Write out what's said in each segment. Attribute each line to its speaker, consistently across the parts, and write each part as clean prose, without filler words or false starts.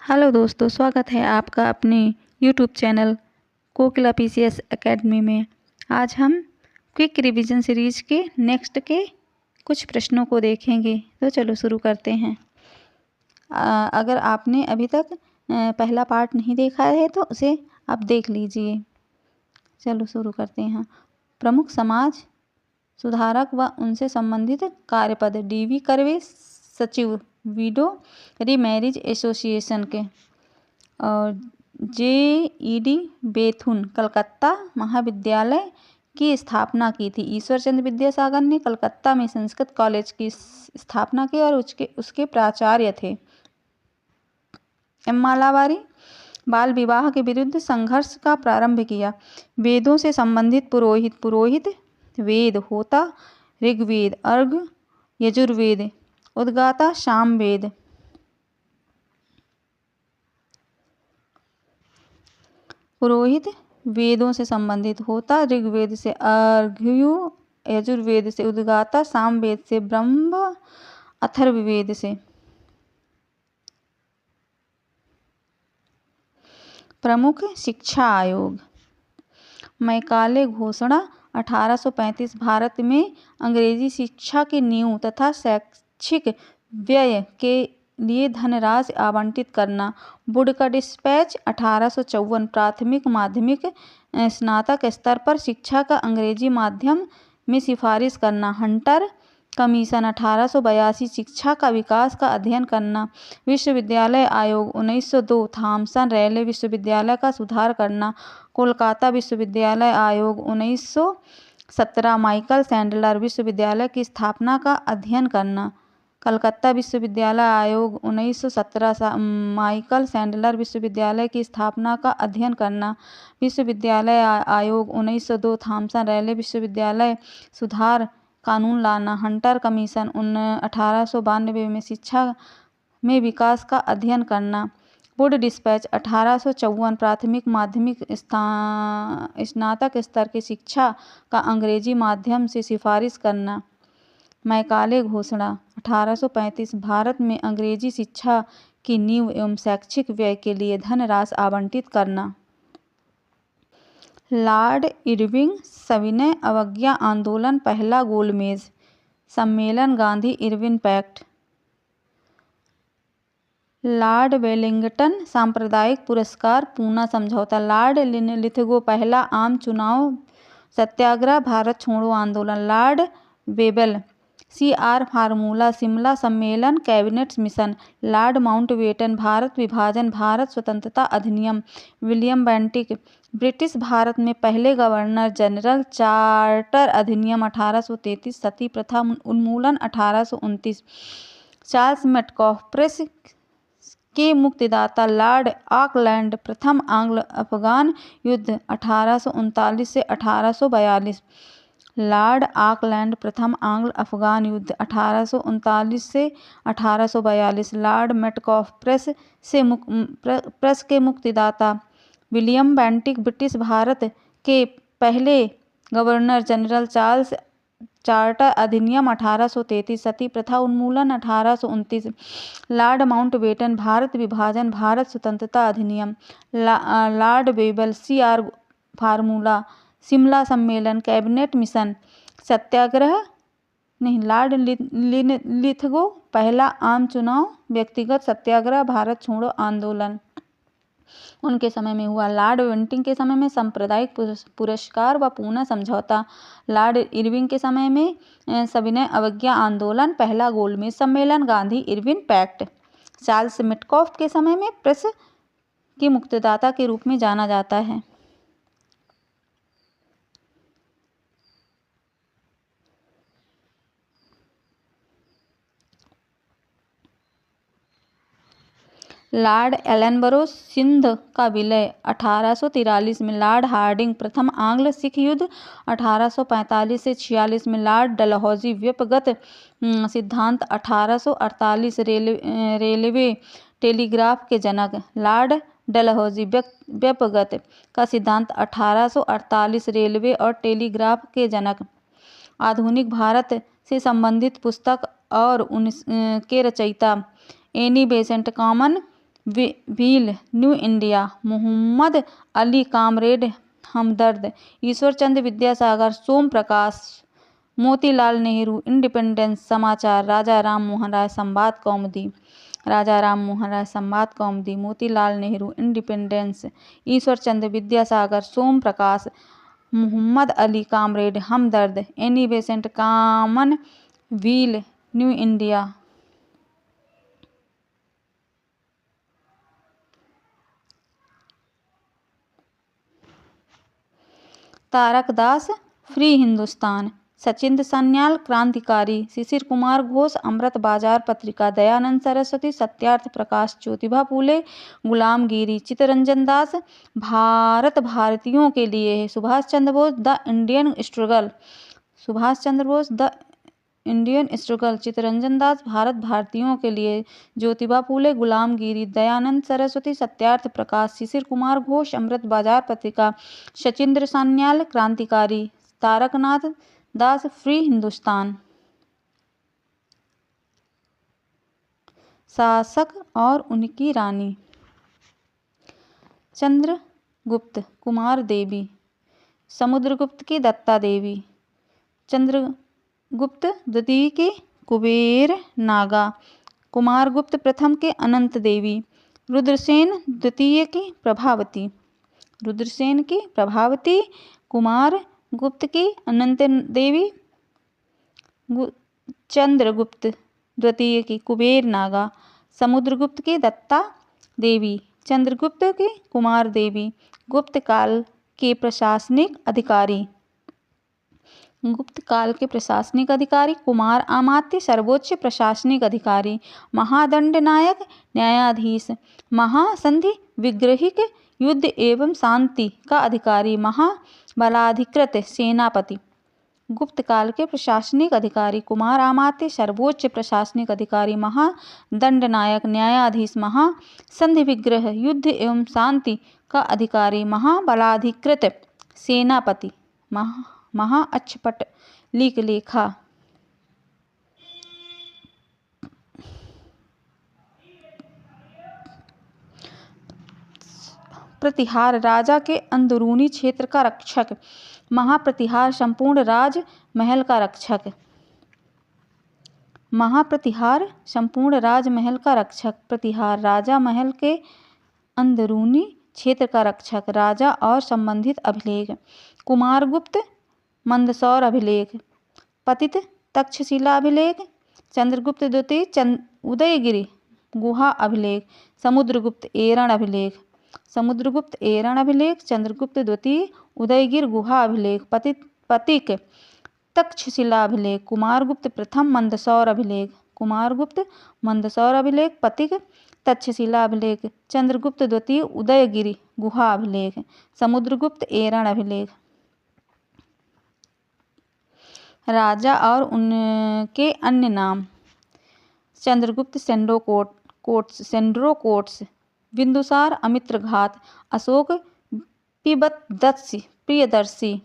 Speaker 1: Hello दोस्तों, स्वागत है आपका अपने यूट्यूब चैनल कोकिला पीसीएस एकेडमी में। आज हम क्विक रिवीजन सीरीज के नेक्स्ट के कुछ प्रश्नों को देखेंगे। तो चलो शुरू करते हैं। अगर आपने अभी तक पहला पार्ट नहीं देखा है तो उसे आप देख लीजिए। चलो शुरू करते हैं। प्रमुख समाज सुधारक व उनसे संबंधित कार्यपद डीवी कर्वे, सचिव विडो रीमैरिज एसोसिएशन के, और जेईडी बेथुन कलकत्ता महाविद्यालय की स्थापना की थी। ईश्वर चंद्र विद्यासागर ने कलकत्ता में संस्कृत कॉलेज की स्थापना की और उसके प्राचार्य थे। एम मालावारी बाल विवाह के विरुद्ध संघर्ष का प्रारंभ किया। वेदों से संबंधित पुरोहित वेद होता ऋग्वेद, अर्घ यजुर्वेद, उद्गाता सामवेद। पुरोहित वेदों से संबंधित होता ऋग्वेद से, अर्घ्यु यजुर्वेद से, उद्गाता सामवेद से, ब्रह्म अथर्ववेद से। प्रमुख शिक्षा आयोग मैकाले घोषणा 1835 भारत में अंग्रेजी शिक्षा की नींव तथा शैक्षिक व्यय के लिए धनराशि आवंटित करना। वुड का डिस्पैच 1854 प्राथमिक माध्यमिक स्नातक स्तर पर शिक्षा का अंग्रेजी माध्यम में सिफारिश करना। हंटर कमीशन 1882 शिक्षा का विकास का अध्ययन करना। विश्वविद्यालय आयोग 1902 थॉमसन रेले विश्वविद्यालय का सुधार करना। कोलकाता विश्वविद्यालय आयोग 1917 माइकल सैंडलर विश्वविद्यालय की स्थापना का अध्ययन करना। कलकत्ता विश्वविद्यालय आयोग 1917 माइकल सैंडलर विश्वविद्यालय की स्थापना का अध्ययन करना। विश्वविद्यालय आयोग 1902 थॉमसन रेले विश्वविद्यालय सुधार कानून लाना। हंटर कमीशन 1892 में शिक्षा में विकास का अध्ययन करना। वुड डिस्पैच 1854 प्राथमिक माध्यमिक स्नातक स्तर की शिक्षा का अंग्रेजी माध्यम से सिफारिश करना। मैकाले घोषणा 1835 भारत में अंग्रेजी शिक्षा की नींव एवं शैक्षिक व्यय के लिए धनराशि आवंटित करना। लॉर्ड इरविंग सविनय अवज्ञा आंदोलन पहला गोलमेज सम्मेलन Gandhi Irwin pact. Lord Wellington सांप्रदायिक पुरस्कार पूना समझौता। लॉर्ड लिथगो पहला आम चुनाव सत्याग्रह भारत छोड़ो आंदोलन। लॉर्ड वेबल CR फार्मूला शिमला सम्मेलन cabinet mission. Lord Mountbatten Bharat विभाजन भारत स्वतंत्रता अधिनियम। विलियम बेंटिक ब्रिटिश भारत में पहले गवर्नर जनरल चार्टर अधिनियम 1833 सती प्रथा उन्मूलन 1829। चार्ल्स मेटकॉफ प्रेस के मुक्तिदाता। लॉर्ड ऑकलैंड प्रथम आंग्ल अफगान युद्ध 1839 से 1842। लॉर्ड ऑकलैंड प्रथम आंग्ल अफगान युद्ध 1839 से 1842। लॉर्ड मेटकॉफ प्रेस के मुक्तिदाता। विलियम बेंटिक ब्रिटिश भारत के पहले गवर्नर जनरल। चार्ल्स चार्टर अधिनियम 1833 सती प्रथा उन्मूलन 1829। लॉर्ड माउंटबेटन भारत विभाजन भारत स्वतंत्रता अधिनियम। लॉर्ड वेबल CR फार्मूला शिमला सम्मेलन कैबिनेट मिशन सत्याग्रह नहीं। लॉर्ड लिथगो पहला आम चुनाव व्यक्तिगत सत्याग्रह भारत छोड़ो आंदोलन उनके समय में हुआ। लॉर्ड बेंटिक के समय में सांप्रदायिक पुरस्कार व पूना समझौता। लॉर्ड इरविंग के समय में सविनय अवज्ञा आंदोलन पहला गोलमेज सम्मेलन Gandhi Irwin pact. Charles Metcalfe के समय में प्रेस के मुक्तिदाता के रूप में जाना जाता है। लॉर्ड एलनबरो सिंध का विलय 1843 में। लॉर्ड हार्डिंग प्रथम आंग्ल सिख युद्ध 1845 से 46 में। लॉर्ड डलहौजी व्यपगत सिद्धांत 1848 रेलवे टेलीग्राफ के जनक। लॉर्ड डलहौजी व्यपगत का सिद्धांत 1848 रेलवे और टेलीग्राफ के जनक। आधुनिक भारत से संबंधित पुस्तक और उनके रचयिता Annie Besant Commonweal New India, Mohammad Ali comrade Hamdard, Ishwarchand Vidyasagar Som Prakash, Motilal Nehru independence समाचार, राजा राम मोहन राय संवाद कौमुदी, राजा Ram Mohan Rai Samvad Kaumudi, Motilal Nehru independence, Ishwarchand Vidyasagar Som Prakash, Mohammad Ali comrade Hamdard, Annie Besant Commonweal New India. Tarak Das free Hindustan, Sachindra Sanyal Krantikari, Shishir Kumar Ghosh अमृत बाजार पत्रिका, दयानंद सरस्वती सत्यार्थ प्रकाश, ज्योतिबा फूले गुलामगिरी, चित्तरंजन दास भारत भारतीयों के लिए है, Subhash Chandra Bose the Indian struggle, Subhash Chandra Bose the Indian struggle, Chittaranjan Das Bharat भारतीयों के लिए, ज्योतिबा फूले गुलामगिरी, दयानंद सरस्वती सत्यार्थ प्रकाश, शिशिर कुमार घोष अमृत बाजार पत्रिका, सचिंद्र सन्याल क्रांतिकारी, तारकनाथ दास फ्री हिंदुस्तान। शासक और उनकी रानी, चंद्रगुप्त कुमार देवी, समुद्रगुप्त की दत्ता देवी, चंद्रगुप्त द्वितीय की कुबेर नागा, कुमारगुप्त प्रथम के अनंत देवी, रुद्रसेन द्वितीय की प्रभावती, रुद्रसेन की प्रभावती, कुमारगुप्त की अनंत देवी, चंद्रगुप्त द्वितीय की कुबेर नागा, समुद्रगुप्त की दत्ता देवी, चंद्रगुप्त की कुमार देवी। गुप्त काल के प्रशासनिक अधिकारी, गुप्त काल के प्रशासनिक अधिकारी, कुमार अमात्य सर्वोच्च प्रशासनिक अधिकारी, महादंड नायक न्यायाधीश, महासंधि विग्रहिक युद्ध एवं शांति का अधिकारी, महाबलाधिकृत सेनापति। गुप्त काल के प्रशासनिक अधिकारी, कुमार अमात्य सर्वोच्च प्रशासनिक अधिकारी, महादंड नायक न्यायाधीश, महासंधि विग्रह युद्ध एवं शांति का अधिकारी, महाबलाधिकृत सेनापति, महा अक्षपट लीक लेखा। प्रतिहार राजा के अंदरूनी क्षेत्र का रक्षक, महाप्रतिहार संपूर्ण राज महल का रक्षक, महाप्रतिहार संपूर्ण राजमहल का रक्षक, प्रतिहार राजा महल के अंदरूनी क्षेत्र का रक्षक, राजा और संबंधित अभिलेख, कुमारगुप्त मंदसौर अभिलेख, पतित तक्षशिला अभिलेख, चंद्रगुप्त द्वितीय उदयगिरि गुहा अभिलेख, समुद्रगुप्त एरण अभिलेख, समुद्रगुप्त एरण अभिलेख, चंद्रगुप्त द्वितीय उदयगिरि गुहा अभिलेख, पतिक तक्षशिला अभिलेख, कुमारगुप्त प्रथम मंदसौर अभिलेख, कुमारगुप्त मंदसौर अभिलेख, पतिक तक्षशिला अभिलेख, चंद्रगुप्त द्वितीय उदयगिरि गुहा अभिलेख, समुद्रगुप्त एरण अभिलेख। राजा और उनके अन्य नाम, चंद्रगुप्त सेंड्रोकोट्स, बिंदुसार अमित्रघात, अशोक प्रियदर्शी,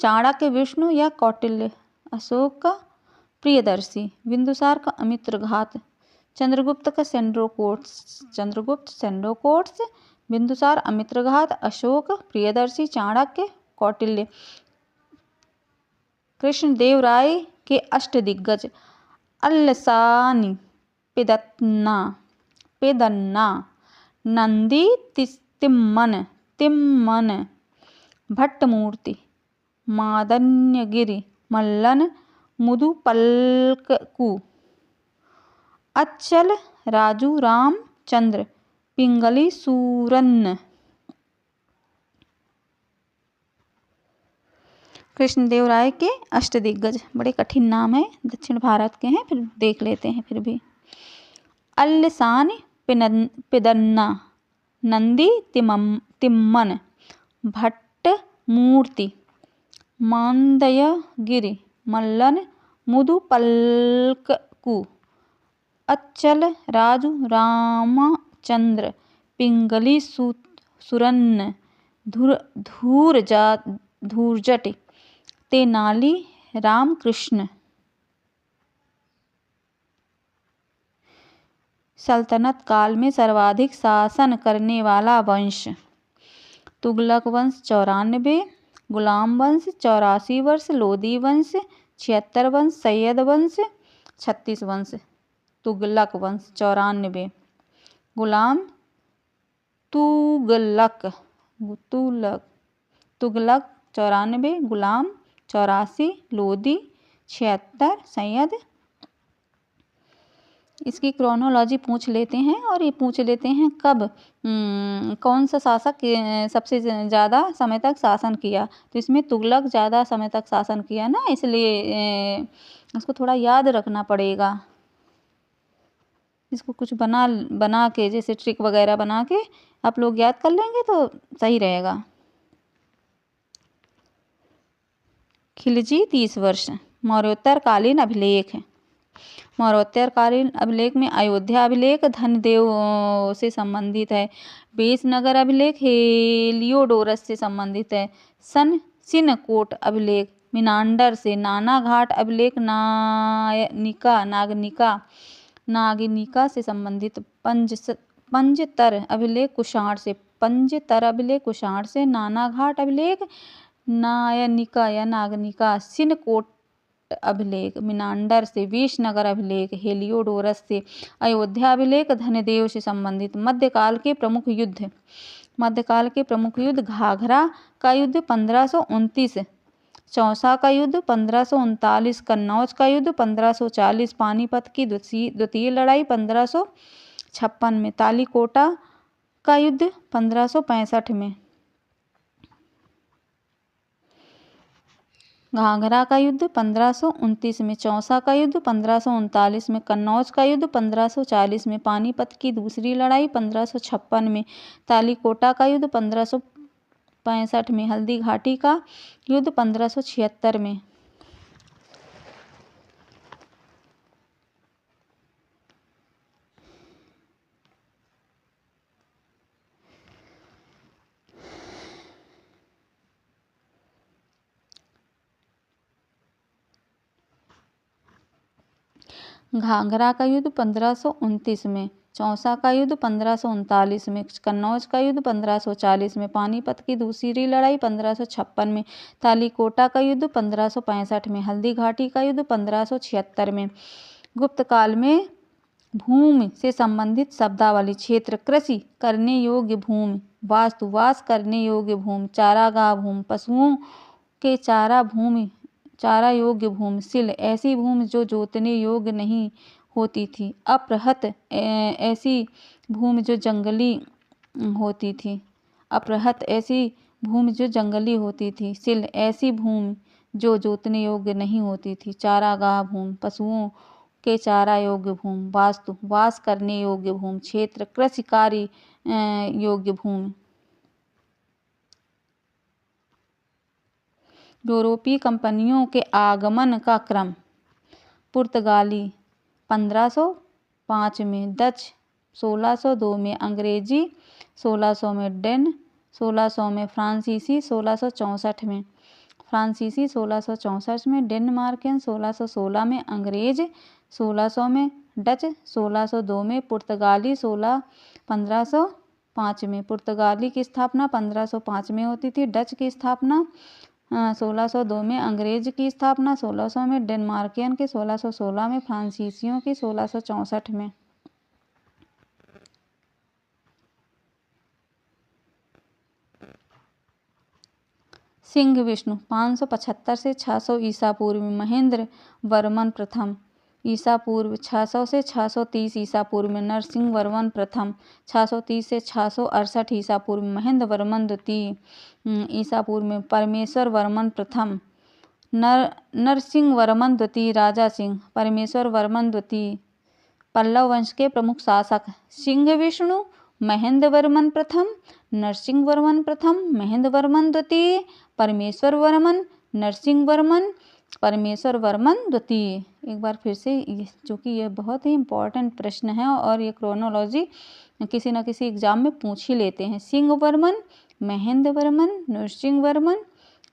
Speaker 1: चाणक्य विष्णु या कौटिल्य, अशोक का प्रियदर्शी, बिंदुसार का अमित्रघात, चंद्रगुप्त का सेंड्रोकोट्स, चंद्रगुप्त सेंड्रोकोट्स, बिंदुसार अमित्रघात, अशोक प्रियदर्शी, चाणक्य, कौटिल्य। कृष्णदेवराय के अष्टदिग्गज, अल्लसानी पेदन्ना, नंदी तिम्मन, भट्टमूर्ति, मादन्यगिरि, मल्लन, मुदुपल्ककु, अच्चल राजू रामचंद्र, पिंगली सूरन्न। कृष्णदेवराय के अष्टदिग्गज बड़े कठिन नाम है, दक्षिण भारत के हैं, फिर देख लेते हैं फिर भी। अल्लसानी पेदन्ना, नंदी तिम्मन, भट्टमूर्ति, मादन्यगिरि, मल्लन, मुदुपल्ककु, अच्चल राजू रामचंद्र, पिंगली सूरन्न, धूर्जट, तेनाली रामकृष्ण। सल्तनत काल में सर्वाधिक शासन करने वाला वंश। तुगलक वंश 94, गुलाम वंश 84 वर्ष, लोदी वंश 76 वंश, सैयद वंश 36 वंश। तुगलक वंश 94, गुलाम तुगलक तुगलक तुगलक 94, गुलाम 84, लोदी 76, सैयद। इसकी क्रोनोलॉजी पूछ लेते हैं और ये पूछ लेते हैं कब कौन सा शासक सबसे ज़्यादा समय तक शासन किया। तो इसमें तुगलक ज़्यादा समय तक शासन किया ना, इसलिए इसको थोड़ा याद रखना पड़ेगा। इसको कुछ बना के जैसे ट्रिक वगैरह बना के आप लोग याद कर लेंगे तो सही रहेगा। खिलजी 30 वर्ष। मौर्योत्तरकालीन अभिलेख। मौर्योत्तरकालीन अभिलेख में अयोध्या अभिलेख धनदेव से संबंधित है। बेसनगर अभिलेख हेलियोडोरस से संबंधित है। सिनकोट अभिलेख मिनांडर से। नानाघाट अभिलेख नागनिका से संबंधित। पंजतर अभिलेख कुषाण से। नानाघाट अभिलेख नागनिका। सिनकोट अभिलेख मिनांडर से। विजयनगर अभिलेख हेलियोडोरस से। अयोध्या अभिलेख धनदेव से संबंधित। मध्यकाल के प्रमुख युद्ध घाघरा का युद्ध 1529, चौसा का युद्ध 1539, कन्नौज का युद्ध 1540, पानीपत की द्वितीय लड़ाई 1556 में, तालीकोटा का युद्ध 1565 में। घाघरा का युद्ध 1529 में, चौसा का युद्ध 1539 में, कन्नौज का युद्ध 1540 में, पानीपत की दूसरी लड़ाई 1556 में, तालीकोटा का युद्ध 1565 में, हल्दी घाटी का युद्ध 1576 में। घाघरा का युद्ध 1529 में, चौसा का युद्ध 1539 में, कन्नौज का युद्ध 1540 में, पानीपत की दूसरी लड़ाई 1556 में, तालीकोटा का युद्ध 1565 में, हल्दी घाटी का युद्ध 1576 में। गुप्त काल में भूमि से संबंधित शब्दावली। क्षेत्र कृषि करने योग्य भूमि। वास्तु वास करने योग्य भूमि। चारागाह भूमि पशुओं के चारा योग्य भूमि। सिल ऐसी भूमि जो जोतने योग्य नहीं होती थी। अपृहत ऐसी भूमि जो जंगली होती थी। सिल ऐसी भूमि जो जोतने योग्य नहीं होती थी। चारागाह भूमि पशुओं के चारा योग्य भूमि। वास्तु वास करने योग्य भूमि। क्षेत्र कृषि कार्य योग्य भूमि। यूरोपीय कंपनियों के आगमन का क्रम। पुर्तगाली 1505 में, डच 1602 में, अंग्रेजी 1600 में, डेन 1600 में, फ्रांसीसी 1664 में, डेनमार्कियन 1616 में, अंग्रेज 1600 में, डच 1602 में, पुर्तगाली 1505 में। पुर्तगाली की स्थापना 1505 में होती थी, डच की स्थापना 1602 में, अंग्रेज की स्थापना 1600 में, डेनमार्कियन की 1616 में, फ्रांसीसियों की 1664 में। सिंह विष्णु 575 से 600 ईसा पूर्व में, महेंद्र वर्मन प्रथम ईसा पूर्व 600 से 630 ईसा पूर्व में, नरसिंह वर्मन प्रथम 630 से 668 ईसा पूर्व में, महेंद्र वर्मन द्वितीय ईसा पूर्व में, परमेश्वर वर्मन प्रथम, नरसिंह वर्मन द्वितीय, राजा सिंह, परमेश्वर वर्मन द्वितीय। पल्लव वंश के प्रमुख शासक। सिंह विष्णु, महेंद्र वर्मन प्रथम, नरसिंह वर्मन प्रथम, महेंद्र वर्मन द्वितीय, परमेश्वर वर्मन, नरसिंह वर्मन, परमेश्वर वर्मन द्वितीय। एक बार फिर से, चूँकि यह बहुत ही इम्पोर्टेंट प्रश्न है और ये क्रोनोलॉजी किसी न किसी एग्जाम में पूछ ही लेते हैं। सिंह वर्मन, महेंद्र वर्मन, नरसिंह वर्मन,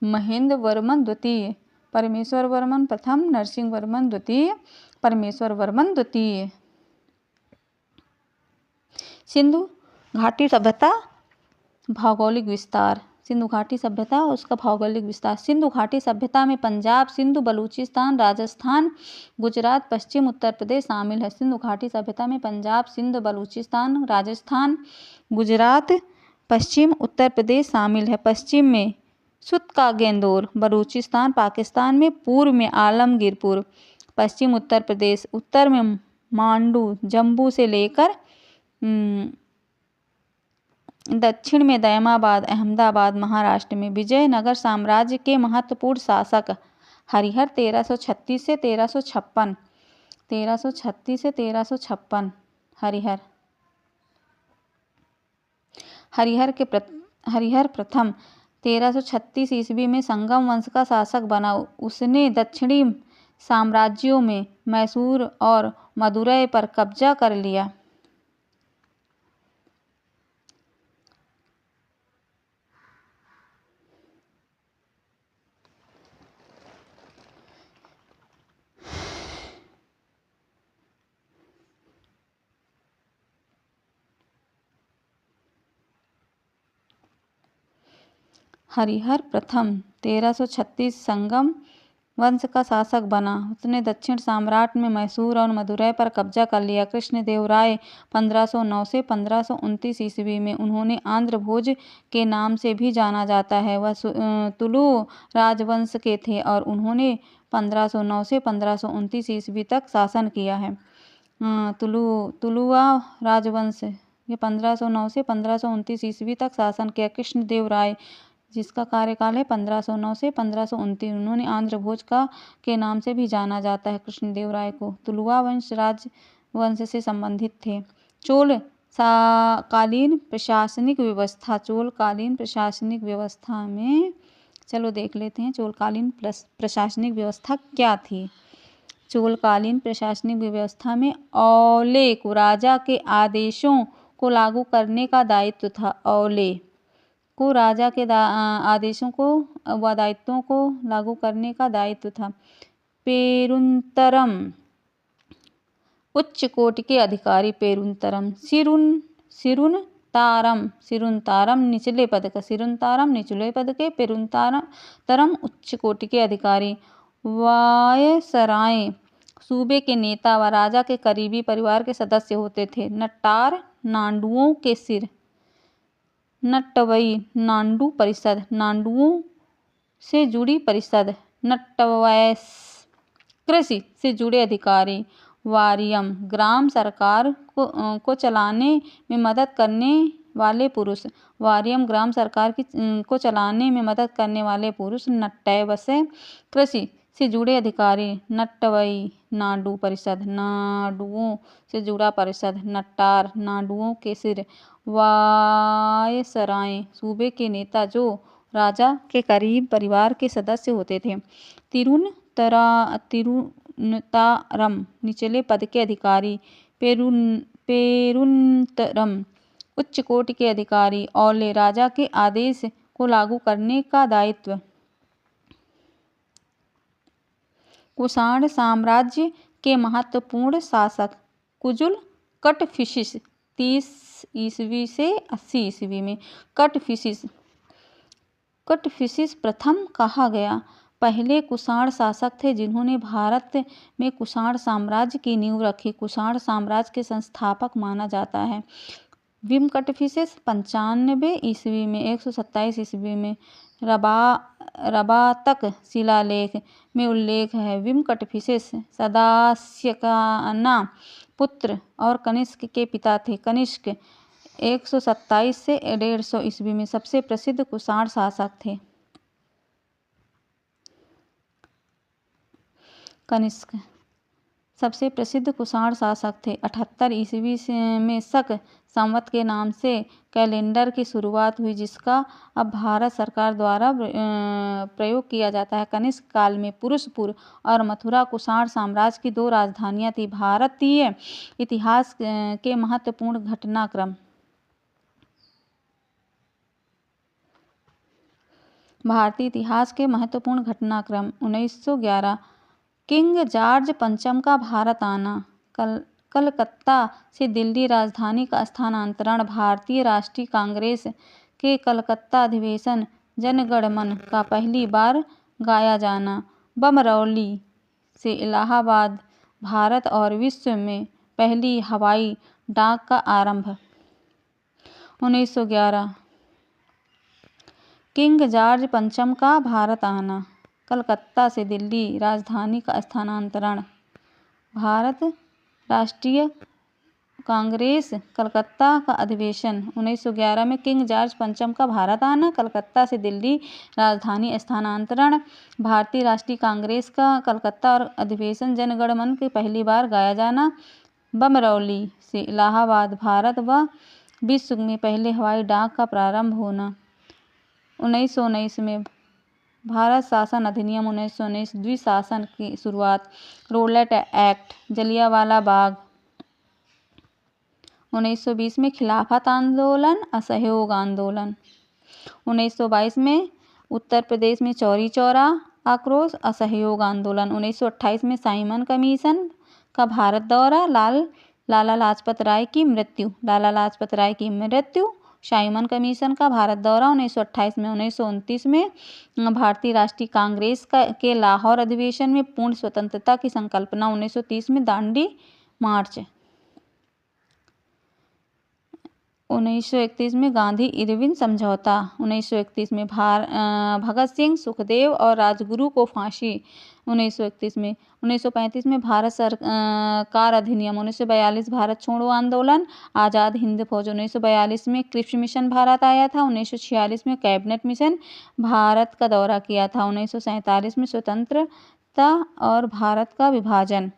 Speaker 1: महेंद्र वर्मन द्वितीय, परमेश्वर वर्मन प्रथम, नरसिंह वर्मन द्वितीय, परमेश्वर वर्मन द्वितीय। सिंधु घाटी सभ्यता भौगोलिक विस्तार। सिंधु घाटी सभ्यता और उसका भौगोलिक विस्तार। सिंधु घाटी सभ्यता में पंजाब, सिंधु, बलूचिस्तान, राजस्थान, गुजरात, पश्चिम उत्तर प्रदेश शामिल है। सिंधु घाटी सभ्यता में पंजाब, सिंध, बलूचिस्तान, राजस्थान, गुजरात, पश्चिम उत्तर प्रदेश शामिल है। पश्चिम में सुत का गेंदौर, बलूचिस्तान पाकिस्तान में, पूर्व में आलमगीरपुर, पश्चिम उत्तर प्रदेश, उत्तर में मांडू, जम्मू से लेकर दक्षिण में दैमाबाद, अहमदाबाद महाराष्ट्र में। विजयनगर साम्राज्य के महत्वपूर्ण शासक हरिहर 1336 से 1356, 1336 से 1356। हरिहर प्रथम 1336 ईस्वी में संगम वंश का शासक बना। उसने दक्षिणी साम्राज्यों में मैसूर और मदुरै पर कब्जा कर लिया। हरिहर प्रथम 1336 संगम वंश का शासक बना। उसने दक्षिण सम्राट में मैसूर और मदुरै पर कब्जा कर लिया। कृष्णदेवराय 1509 से 1529 ईस्वी में उन्होंने आंध्र भोज के नाम से भी जाना जाता है। वह तुलु राजवंश के थे और उन्होंने 1509 से 1529 ईस्वी तक शासन किया है। तुलुवा राजवंश ये 1509 से 1529 ईस्वी तक शासन किया। कृष्णदेवराय जिसका कार्यकाल है 1509 से 1529, उन्होंने आंध्र भोज के नाम से भी जाना जाता है। कृष्णदेवराय को तुलुवा राजवंश से संबंधित थे। चोल कालीन प्रशासनिक व्यवस्था। चोलकालीन प्रशासनिक व्यवस्था में चलो देख लेते हैं चोलकालीन प्रशासनिक व्यवस्था क्या थी। चोलकालीन प्रशासनिक व्यवस्था में औले को राजा के आदेशों को लागू करने का दायित्व था। औले को राजा के आदेशों को व दायित्वों को लागू करने का दायित्व था। पेरुंतरम उच्च कोटि के अधिकारी। पेरुंतरम सिरुनतारम निचले पद का। सिरुनतारम निचले पद के, पेरुंतरम उच्च कोटि के अधिकारी। वायसराय सूबे के नेता व राजा के करीबी परिवार के सदस्य होते थे। नट्टार नांडुओं के सिर। नट्टवई नांडू परिषद, नांडुओं से जुड़ी परिषद। नट्टवैस कृषि से जुड़े अधिकारी। वारियम ग्राम सरकार को चलाने में मदद करने वाले पुरुष। वारियम ग्राम सरकार को चलाने में मदद करने वाले पुरुष। नट्टैवस कृषि से जुड़े अधिकारी। नट्टवई नाडु परिषद, नाडुओं से जुड़ा परिषद। नट्टार नाडुओं के सिर। वायसराय सूबे के नेता जो राजा के करीब परिवार के सदस्य होते थे। तिरुनतारम निचले पद के अधिकारी। पेरुंतरम उच्च कोटि के अधिकारी। औले राजा के आदेश को लागू करने का दायित्व। कुषाण साम्राज्य के महत्वपूर्ण शासक। कुजुल कटफिशिस 30 ईस्वी से 80 ईस्वी में। कटफिशिस प्रथम कहा गया पहले कुषाण शासक थे जिन्होंने भारत में कुषाण साम्राज्य की नींव रखी। कुषाण साम्राज्य के संस्थापक माना जाता है। विम कटफिशिस 95 ईस्वी में 127 ईस्वी में रबातक शिलालेख में उल्लेख है। विम कटफिशिस सदास्यकाना पुत्र और कनिष्क के पिता थे। कनिष्क 127 से 150 ईस्वी में सबसे प्रसिद्ध कुषाण शासक थे। कनिष्क सबसे प्रसिद्ध कुषाण शासक थे। 78 ईस्वी में शक संवत के नाम से कैलेंडर की शुरुआत हुई जिसका अब भारत सरकार द्वारा प्रयोग किया जाता है। कनिष्क काल में पुरुषपुर और मथुरा कुषाण साम्राज्य की 2 राजधानियां थीं। भारतीय इतिहास के महत्वपूर्ण घटनाक्रम। भारतीय इतिहास के महत्वपूर्ण घटनाक्रम। 1911 किंग जॉर्ज पंचम का भारत आना। कलकत्ता से दिल्ली राजधानी का स्थानांतरण। भारतीय राष्ट्रीय कांग्रेस के कलकत्ता अधिवेशन जनगण मन का पहली बार गाया जाना। बमरौली से इलाहाबाद भारत और विश्व में पहली हवाई डाक का आरंभ। 1911 किंग जॉर्ज पंचम का भारत आना। कलकत्ता से दिल्ली राजधानी का स्थानांतरण। भारत राष्ट्रीय कांग्रेस कलकत्ता का अधिवेशन। 1911 में किंग जॉर्ज पंचम का भारत आना। कलकत्ता से दिल्ली राजधानी स्थानांतरण। भारतीय राष्ट्रीय कांग्रेस का कलकत्ता और अधिवेशन जनगण मन के पहली बार गाया जाना। बमरौली से इलाहाबाद भारत व विश्व में पहले हवाई डाक का प्रारंभ होना। 1919 में भारत शासन अधिनियम। 1919 द्विशासन की शुरुआत। Roulette act. जलियांवाला बाग। 1920 में खिलाफत आंदोलन, असहयोग आंदोलन। 1922 में उत्तर प्रदेश में चौरी चौरा आक्रोश, असहयोग आंदोलन। 1928 में साइमन कमीशन का भारत दौरा। लाला लाजपत राय की मृत्यु। लाला लाजपत राय की मृत्यु। साइमन कमीशन का भारत दौरा 1928 में। 1929 में भारतीय राष्ट्रीय कांग्रेस के लाहौर अधिवेशन में पूर्ण स्वतंत्रता की संकल्पना। 1930 में दांडी मार्च। 1931 में गांधी इरविन समझौता। 1931 में भगत सिंह, सुखदेव और राजगुरु को फांसी। 1931 में 1935 में भारत सरकार अधिनियम। 1942 भारत छोड़ो आंदोलन, आज़ाद हिंद फौज। 1942 में क्रिप्स मिशन भारत आया था। 1946 में कैबिनेट मिशन भारत का दौरा किया था। 1947 में स्वतंत्रता और भारत का विभाजन।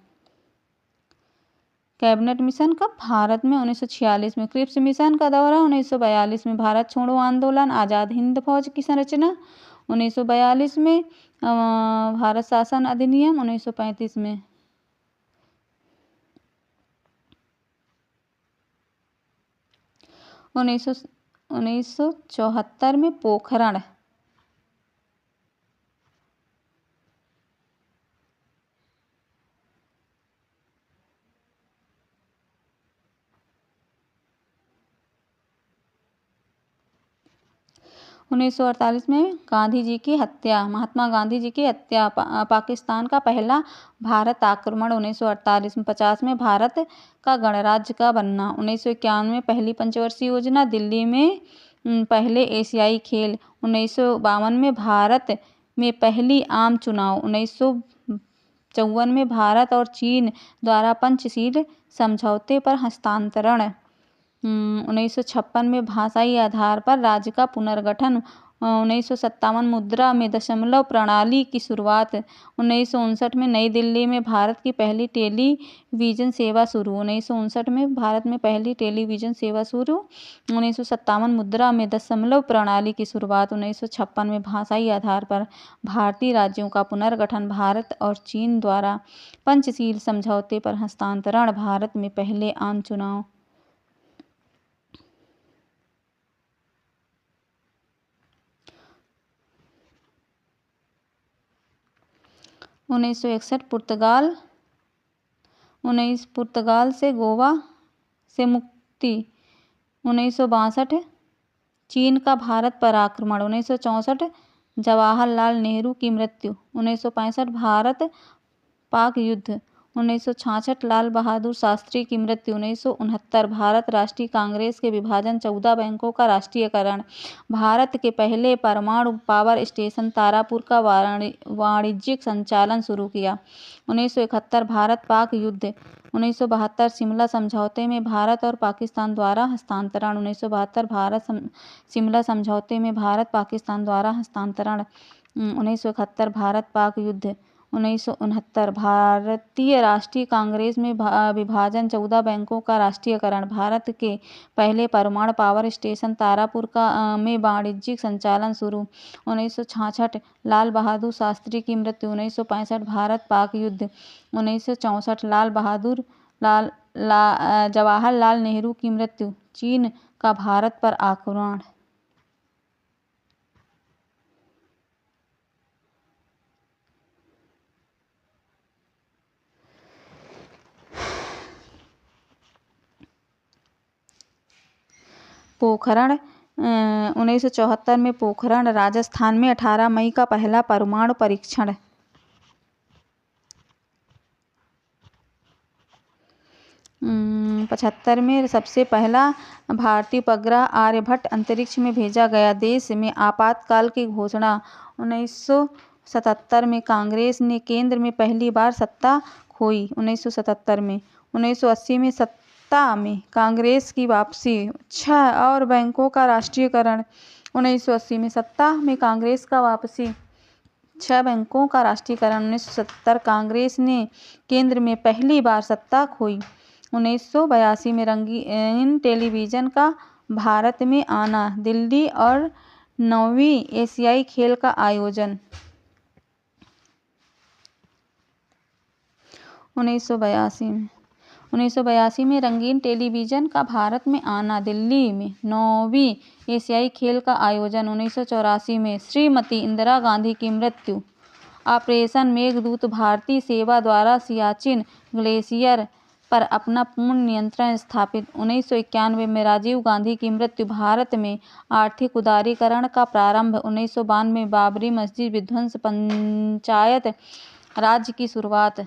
Speaker 1: कैबिनेट मिशन का भारत में। 1946 में क्रिप्स मिशन का दौरा। 1942 में भारत छोड़ो आंदोलन, आज़ाद हिंद फौज की संरचना। 1942 में भारत शासन अधिनियम। 1935 में 1974 में पोखरण। उन्नीस 1948 में गांधी जी की हत्या। महात्मा गांधी जी की हत्या। पाकिस्तान का पहला भारत आक्रमण। 1948 में 50 में भारत का गणराज्य का बनना। 1951 में पहली पंचवर्षीय योजना। दिल्ली में पहले एशियाई खेल। 1952 में भारत में पहली आम चुनाव। 1954 में भारत और चीन द्वारा पंचशील समझौते पर हस्तांतरण। 1956 में भाषाई आधार पर राज्य का पुनर्गठन। 1957 मुद्रा में दशमलव प्रणाली की शुरुआत। 1959 में नई दिल्ली में भारत की पहली टेलीविजन सेवा शुरू। 1959 में भारत में पहली टेलीविजन सेवा शुरू। 1957 मुद्रा में दशमलव प्रणाली की शुरुआत। 1956 में भाषाई आधार पर भारतीय राज्यों का पुनर्गठन। भारत और चीन द्वारा पंचशील समझौते पर हस्तांतरण। भारत में पहले आम चुनाव। 1961 पुर्तगाल से गोवा से मुक्ति। 1962 चीन का भारत पर आक्रमण। 1964 जवाहरलाल नेहरू की मृत्यु। 1965 भारत पाक युद्ध। 1966 लाल बहादुर शास्त्री की मृत्यु। 1969 भारत राष्ट्रीय कांग्रेस के विभाजन। 14 बैंकों का राष्ट्रीयकरण। भारत के पहले परमाणु पावर स्टेशन तारापुर का वाणिज्यिक संचालन शुरू किया। 1971 भारत पाक युद्ध। 1972 शिमला समझौते में भारत और पाकिस्तान द्वारा हस्तांतरण। 1972 भारत शिमला समझौते में भारत पाकिस्तान द्वारा हस्तांतरण। 1971 भारत पाक युद्ध। 1969 भारतीय राष्ट्रीय कांग्रेस में विभाजन। 14 बैंकों का राष्ट्रीयकरण। भारत के पहले परमाणु पावर स्टेशन तारापुर में वाणिज्यिक संचालन शुरू। 1966 लाल बहादुर शास्त्री की मृत्यु। 1965 भारत पाक युद्ध। 1964 जवाहरलाल नेहरू की मृत्यु। चीन का भारत पर आक्रमण। पोखरण 1974 में पोखरण राजस्थान में 18 मई का पहला परमाणु परीक्षण। 75 में सबसे पहला भारतीय उपग्रह आर्यभट्ट अंतरिक्ष में भेजा गया। देश में आपातकाल की घोषणा 1977 में। कांग्रेस ने केंद्र में पहली बार सत्ता खोई 1977 में। 1980 में सत्ता में कांग्रेस की वापसी। 6 और बैंकों का राष्ट्रीयकरण 1980 में सत्ता में कांग्रेस का वापसी। 6 बैंकों का राष्ट्रीयकरण 1970 कांग्रेस ने केंद्र में पहली बार सत्ता खोई। 1982 में रंगीन टेलीविजन का भारत में आना। दिल्ली और 9वीं एशियाई खेल का आयोजन। 1982 में रंगीन टेलीविजन का भारत में आना। दिल्ली में 9वीं एशियाई खेल का आयोजन। 1984 में श्रीमती इंदिरा गांधी की मृत्यु। ऑपरेशन मेघदूत भारतीय सेवा द्वारा सियाचिन ग्लेशियर पर अपना पूर्ण नियंत्रण स्थापित। 1991 में राजीव गांधी की मृत्यु। भारत में आर्थिक उदारीकरण का प्रारंभ। 1992 में बाबरी मस्जिद विध्वंस। पंचायत राज की शुरुआत।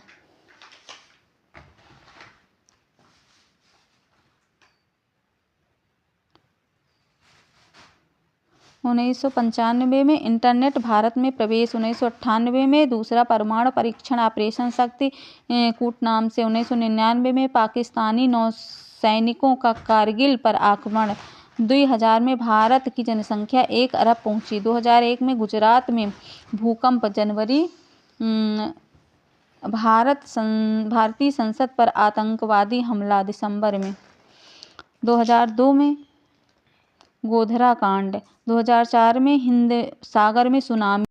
Speaker 1: 1995 में इंटरनेट भारत में प्रवेश। 1998 में दूसरा परमाणु परीक्षण ऑपरेशन शक्ति कूट नाम से। 1999 में पाकिस्तानी नौसैनिकों का कारगिल पर आक्रमण। 2000 में भारत की जनसंख्या 1 अरब पहुंची। 2001 में गुजरात में भूकंप। जनवरी भारतीय संसद पर आतंकवादी हमला। दिसंबर में 2002 में गोधरा कांड। 2004 में हिंद सागर में सुनामी।